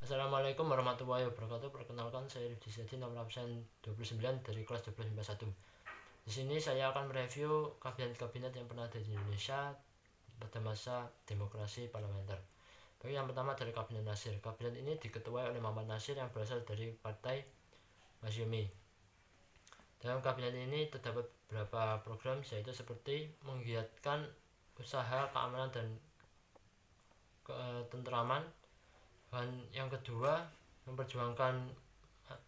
Assalamualaikum warahmatullahi wabarakatuh. Perkenalkan, saya Rifdi Seti, nomor absen 29 dari kelas 1291. Di sini saya akan mereview kabinet-kabinet yang pernah ada di Indonesia pada masa demokrasi parlementer. Baik, yang pertama dari Kabinet Nasir. Kabinet ini diketuai oleh Muhammad Nasir yang berasal dari Partai Masyumi. Dalam kabinet ini terdapat beberapa program, yaitu seperti menggiatkan usaha keamanan dan ketenteraman. Dan yang kedua, memperjuangkan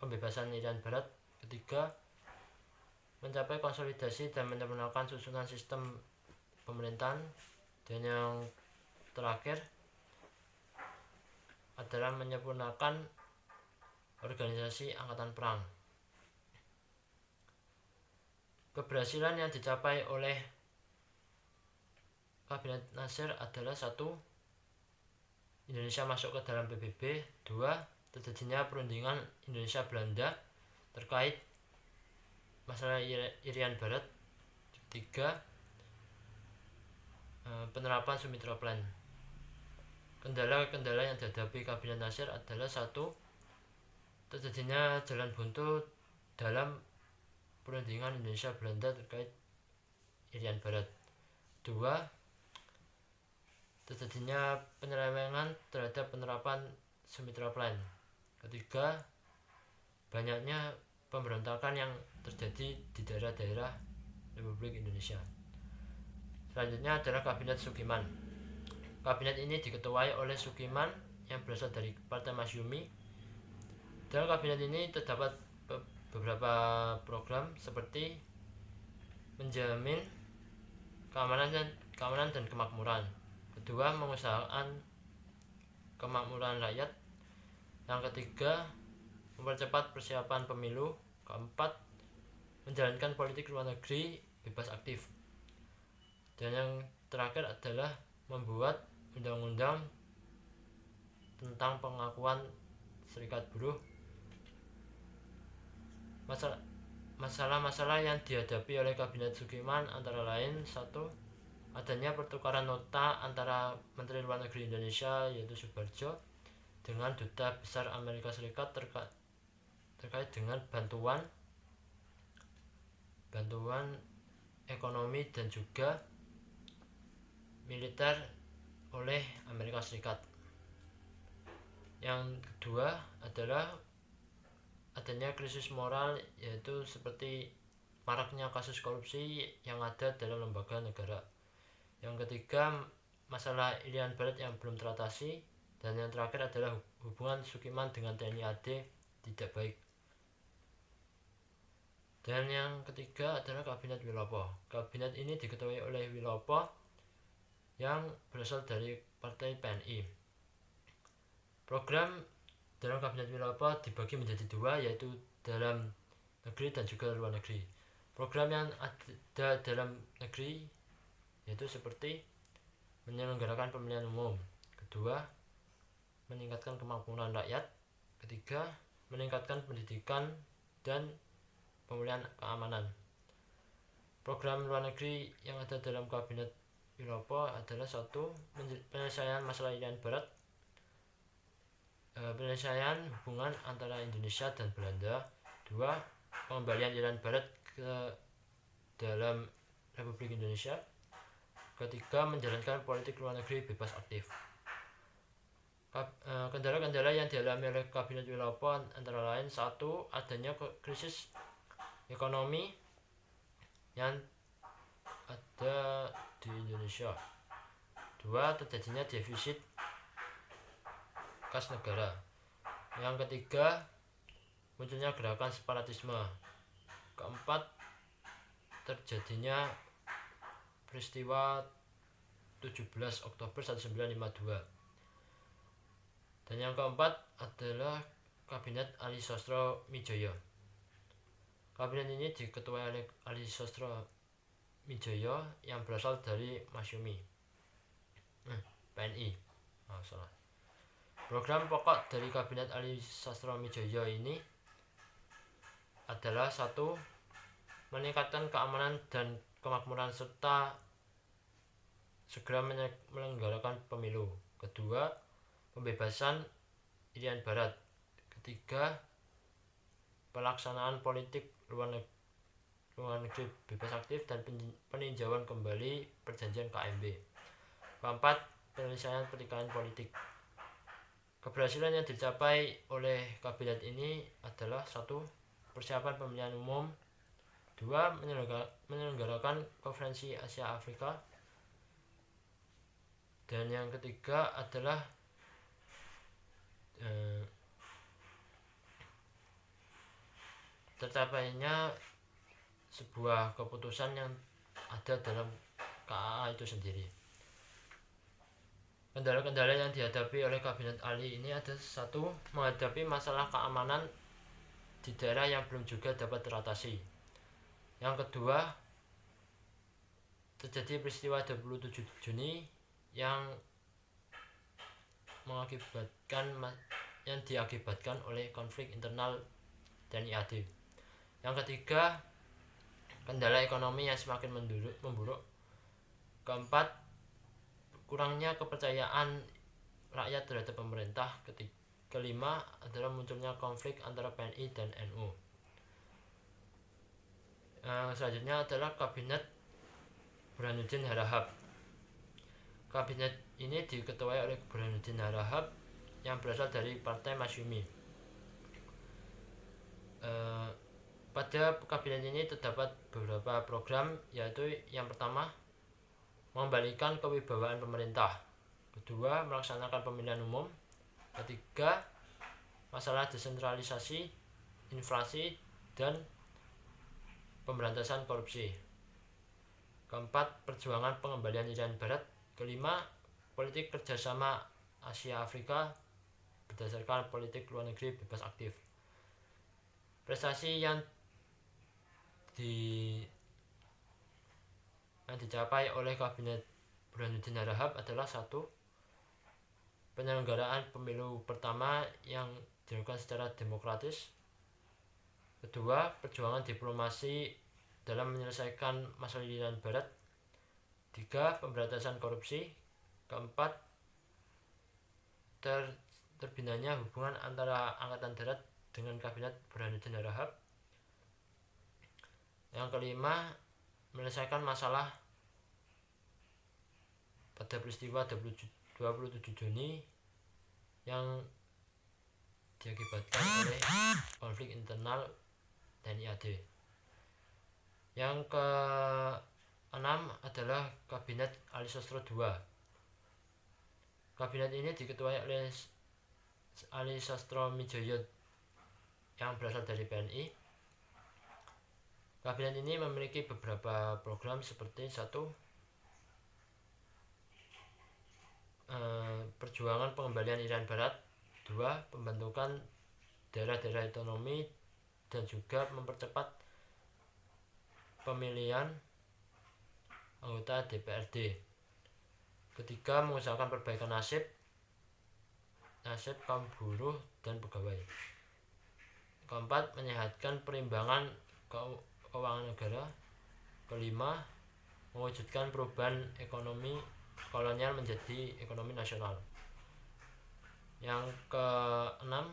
pembebasan Irian Barat. Ketiga, mencapai konsolidasi dan menyempurnakan susunan sistem pemerintahan. Dan yang terakhir adalah menyempurnakan organisasi angkatan perang. Keberhasilan yang dicapai oleh Kabinet Nasir adalah: 1. Indonesia masuk ke dalam PBB. 2. Terjadinya perundingan Indonesia Belanda terkait masalah Irian Barat. 3. Penerapan Sumitra Plan. Kendala-kendala yang dihadapi Kabinet Nasir adalah: 1. Terjadinya jalan buntu dalam perundingan Indonesia Belanda terkait Irian Barat. 2. Terjadinya penyelewengan terhadap penerapan Sumitra Plan. 3. Banyaknya pemberontakan yang terjadi di daerah-daerah Republik Indonesia. Selanjutnya adalah Kabinet Sukiman. Kabinet ini diketuai oleh Sukiman yang berasal dari Partai Masyumi. Dalam kabinet ini terdapat beberapa program seperti menjamin keamanan dan kemakmuran. Kedua, mengusahakan kemakmuran rakyat. Yang ketiga, mempercepat persiapan pemilu. Keempat, menjalankan politik luar negeri bebas aktif. Dan yang terakhir adalah membuat undang-undang tentang pengakuan serikat buruh. Masalah-masalah yang dihadapi oleh Kabinet Sukiman antara lain: 1. Adanya pertukaran nota antara Menteri Luar Negeri Indonesia, yaitu Subarjo, dengan Duta Besar Amerika Serikat terkait dengan bantuan ekonomi dan juga militer oleh Amerika Serikat. Yang kedua adalah adanya krisis moral, yaitu seperti maraknya kasus korupsi yang ada dalam lembaga negara. Yang ketiga, masalah Irian Barat yang belum teratasi. Dan yang terakhir adalah hubungan Sukiman dengan TNI AD tidak baik. Dan yang ketiga adalah Kabinet Wilopo. Kabinet ini diketuai oleh Wilopo yang berasal dari Partai PNI. Program dalam Kabinet Wilopo dibagi menjadi dua, yaitu dalam negeri dan juga luar negeri. Program yang ada dalam negeri yaitu seperti menyelenggarakan pemilihan umum. Kedua, meningkatkan kemakmuran rakyat. Ketiga, meningkatkan pendidikan dan pemulihan keamanan. Program luar negeri yang ada dalam Kabinet Wilopo adalah: 1. Penyelesaian masalah Irian Barat. Penyelesaian hubungan antara Indonesia dan Belanda. 2. Pengembalian Irian Barat ke dalam Republik Indonesia. Ketiga, menjalankan politik luar negeri bebas aktif. Kendala-kendala yang dialami oleh Kabinet Wilopo antara lain: 1. Adanya krisis ekonomi yang ada di Indonesia. 2. Terjadinya defisit kas negara. Yang ketiga, munculnya gerakan separatisme. Keempat, terjadinya peristiwa 17 Oktober 1952. Dan yang keempat adalah Kabinet Ali Sostro Midjoyo. Kabinet ini diketuai oleh Ali Sostro Midjoyo yang berasal dari Masyumi, PNI. Program pokok dari Kabinet Ali Sostro Midjoyo ini adalah: 1. Meningkatkan keamanan dan kemakmuran serta segera menyelenggarakan pemilu. Kedua, pembebasan Irian Barat. Ketiga, pelaksanaan politik luar negeri bebas aktif dan peninjauan kembali perjanjian KMB. Keempat, penyelesaian pertikaian politik. Keberhasilan yang dicapai oleh kabinet ini adalah 1. Persiapan pemilihan umum. 2. Menyelenggarakan konferensi Asia Afrika. Dan yang ketiga adalah tercapainya sebuah keputusan yang ada dalam KAA itu sendiri. Kendala-kendala yang dihadapi oleh Kabinet Ali ini ada 1. Menghadapi masalah keamanan di daerah yang belum juga dapat teratasi. Yang kedua, terjadi peristiwa 27 Juni yang diakibatkan oleh konflik internal TNI AD. Yang ketiga, kendala ekonomi yang semakin memburuk. Keempat, kurangnya kepercayaan rakyat terhadap pemerintah. Kelima adalah munculnya konflik antara PNI dan NU. Selanjutnya adalah Kabinet Burhanuddin Harahap. Kabinet ini diketuai oleh Burhanuddin Harahap yang berasal dari Partai Masyumi. Pada kabinet ini terdapat beberapa program, yaitu yang pertama, mengembalikan kewibawaan pemerintah. Kedua, melaksanakan pemilihan umum. Ketiga, masalah desentralisasi, inflasi, dan pemberantasan korupsi. Keempat, perjuangan pengembalian Irian Barat. Kelima, politik kerjasama Asia Afrika berdasarkan politik luar negeri bebas aktif. Prestasi yang dicapai oleh Kabinet Burhanuddin Harahap adalah 1. Penyelenggaraan pemilu pertama yang dilakukan secara demokratis. Kedua, perjuangan diplomasi dalam menyelesaikan masalah Irian Barat. 3. Pemberantasan korupsi. Keempat, terbinanya hubungan antara Angkatan Darat dengan Kabinet Burhanuddin Harahap. Yang kelima, menyelesaikan masalah pada peristiwa 27 Juni yang diakibatkan oleh konflik internal TNI AD. Yang keenam adalah Kabinet Ali Sastro II. Kabinet ini diketuai oleh Ali Sastromijoyo yang berasal dari PNI. Kabinet ini memiliki beberapa program seperti 1. Perjuangan pengembalian Irian Barat. 2. Pembentukan daerah-daerah otonomi dan juga mempercepat pemilihan anggota DPRD. Ketiga, mengusahakan perbaikan nasib kaum buruh dan pegawai. Keempat, menyehatkan perimbangan keuangan negara. Kelima, mewujudkan perubahan ekonomi kolonial menjadi ekonomi nasional. Yang keenam,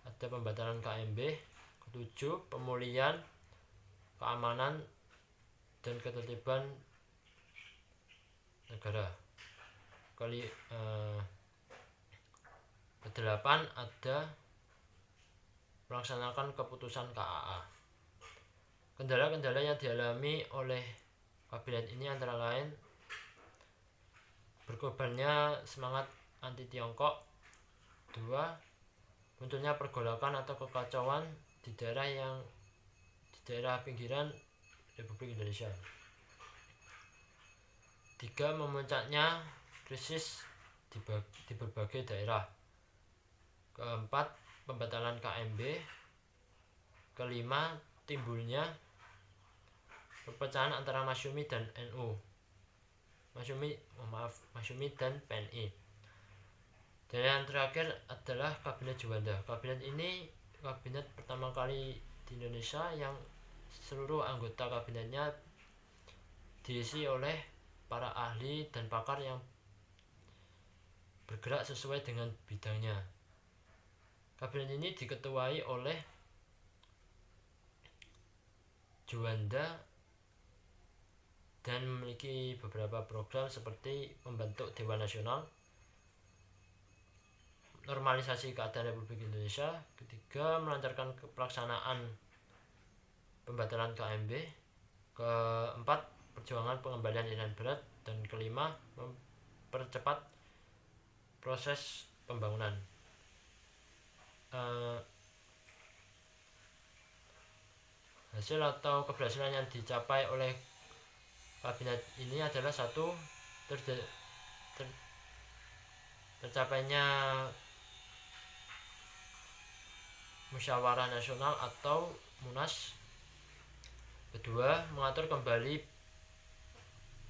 ada pembatalan KMB. Ketujuh, pemulihan keamanan dan ketertiban negara. Kedelapan, ada melaksanakan keputusan KAA. Kendala-kendala yang dialami oleh kabinet ini antara lain berkorbannya semangat anti Tiongkok. 2. Munculnya pergolakan atau kekacauan di daerah pinggiran Republik Indonesia. 3. Memuncaknya krisis di berbagai daerah. Keempat, pembatalan KMB. Kelima, timbulnya perpecahan antara Masyumi dan NU. Masyumi dan PNI. Dan yang terakhir adalah Kabinet Juanda. Kabinet ini kabinet pertama kali di Indonesia yang seluruh anggota kabinetnya diisi oleh para ahli dan pakar yang bergerak sesuai dengan bidangnya. Kabinet ini diketuai oleh Juanda dan memiliki beberapa program seperti membentuk Dewan Nasional, normalisasi keadaan Republik Indonesia, ketiga melancarkan pelaksanaan pembatalan KMB, keempat perjuangan pengembalian Irian Barat, dan kelima mempercepat proses pembangunan. Hasil atau keberhasilan yang dicapai oleh kabinet ini adalah satu, tercapainya musyawarah nasional atau Munas. Kedua, mengatur kembali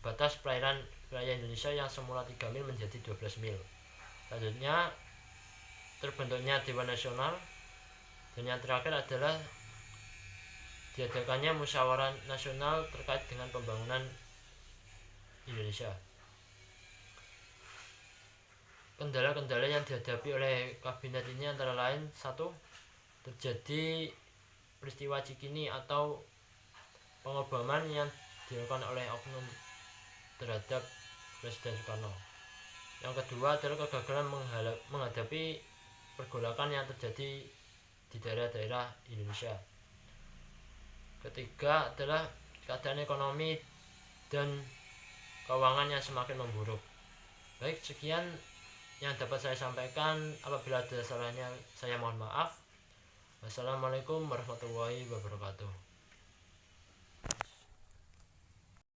batas perairan wilayah Indonesia yang semula 3 mil menjadi 12 mil. Selanjutnya, terbentuknya Dewan Nasional. Dan yang terakhir adalah diadakannya musyawarah nasional terkait dengan pembangunan Indonesia. Kendala-kendala yang dihadapi oleh kabinet ini antara lain: satu, terjadi peristiwa Cikini atau pengobaman yang dilakukan oleh oknum terhadap Presiden Soekarno. Yang kedua adalah kegagalan menghadapi pergolakan yang terjadi di daerah-daerah Indonesia. Ketiga adalah keadaan ekonomi dan keuangan yang semakin memburuk. Baik, sekian yang dapat saya sampaikan. Apabila ada salahnya saya mohon maaf. Wassalamualaikum warahmatullahi wabarakatuh.